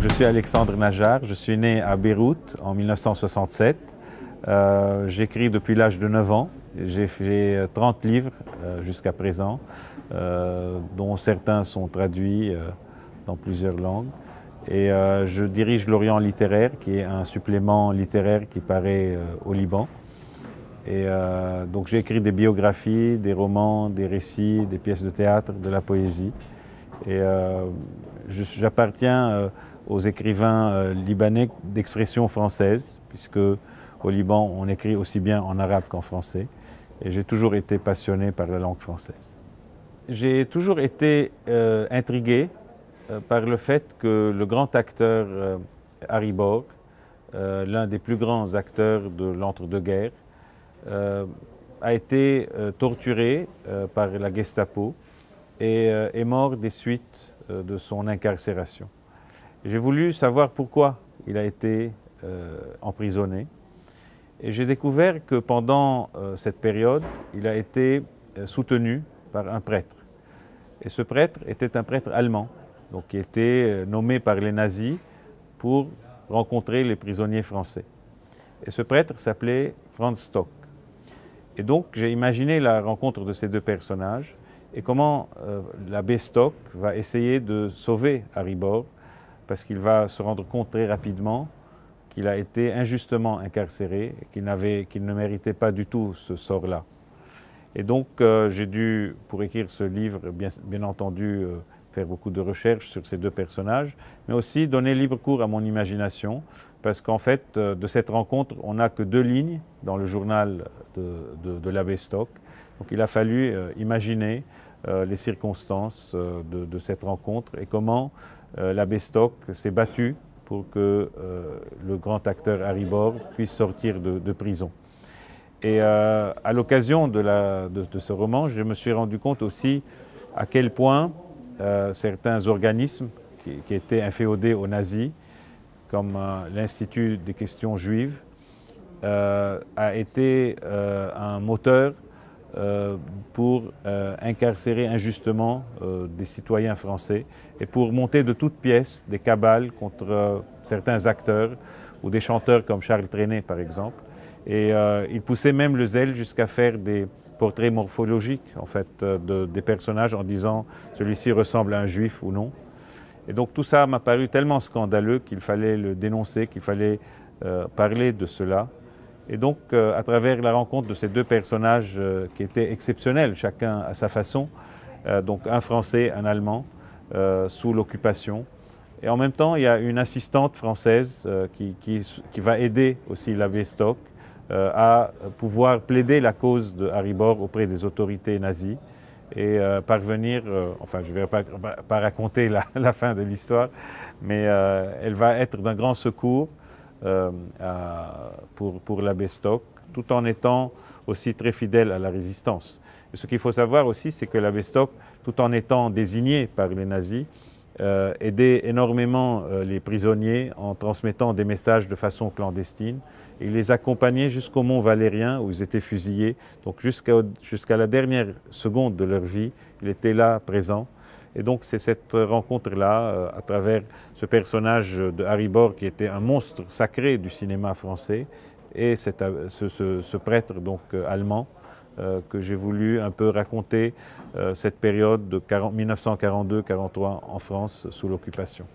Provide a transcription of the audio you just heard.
Je suis Alexandre Najjar, je suis né à Beyrouth en 1967. J'écris depuis l'âge de 9 ans. J'ai fait 30 livres jusqu'à présent, dont certains sont traduits dans plusieurs langues. Et je dirige l'Orient littéraire, qui est un supplément littéraire qui paraît au Liban. Et donc j'ai écrit des biographies, des romans, des récits, des pièces de théâtre, de la poésie. Et j'appartiens aux écrivains libanais d'expression française, puisque au Liban on écrit aussi bien en arabe qu'en français. Et j'ai toujours été passionné par la langue française. J'ai toujours été intrigué par le fait que le grand acteur Harry Borg, l'un des plus grands acteurs de l'entre-deux-guerres, a été torturé par la Gestapo et est mort des suites de son incarcération. J'ai voulu savoir pourquoi il a été emprisonné. Et j'ai découvert que pendant cette période, il a été soutenu par un prêtre. Et ce prêtre était un prêtre allemand, donc qui était nommé par les nazis pour rencontrer les prisonniers français. Et ce prêtre s'appelait Franz Stock. Et donc j'ai imaginé la rencontre de ces deux personnages et comment l'abbé Stock va essayer de sauver Harry Borg, parce qu'il va se rendre compte très rapidement qu'il a été injustement incarcéré et qu'il ne méritait pas du tout ce sort-là. Et donc j'ai dû, pour écrire ce livre, bien entendu, faire beaucoup de recherches sur ces deux personnages, mais aussi donner libre cours à mon imagination, parce qu'en fait, de cette rencontre, on n'a que 2 lignes dans le journal de l'abbé Stock. Donc il a fallu imaginer les circonstances de cette rencontre et comment l'abbé Stock s'est battu pour que le grand acteur Harry Borg puisse sortir de prison. Et à l'occasion de ce roman, je me suis rendu compte aussi à quel point certains organismes qui étaient inféodés aux nazis, comme l'Institut des questions juives, a été un moteur pour incarcérer injustement des citoyens français et pour monter de toutes pièces des cabales contre certains acteurs ou des chanteurs comme Charles Trenet par exemple. Et il poussait même le zèle jusqu'à faire des portraits morphologiques en fait, des personnages en disant celui-ci ressemble à un juif ou non. Et donc tout ça m'a paru tellement scandaleux qu'il fallait le dénoncer, qu'il fallait parler de cela. Et donc, à travers la rencontre de ces deux personnages qui étaient exceptionnels, chacun à sa façon, donc un Français, un Allemand, sous l'occupation. Et en même temps, il y a une assistante française qui va aider aussi l'abbé Stock à pouvoir plaider la cause de Harry Borg auprès des autorités nazies et parvenir, enfin je ne vais pas raconter la fin de l'histoire, mais elle va être d'un grand secours pour l'abbé Stock, tout en étant aussi très fidèle à la résistance. Et ce qu'il faut savoir aussi, c'est que l'abbé Stock, tout en étant désigné par les nazis, aidait énormément les prisonniers en transmettant des messages de façon clandestine. Il les accompagnait jusqu'au Mont Valérien où ils étaient fusillés. Donc jusqu'à la dernière seconde de leur vie, il était là, présent. Et donc c'est cette rencontre-là, à travers ce personnage de Harry Borg qui était un monstre sacré du cinéma français, et ce prêtre donc allemand, que j'ai voulu un peu raconter cette période de 1942-43 en France sous l'occupation.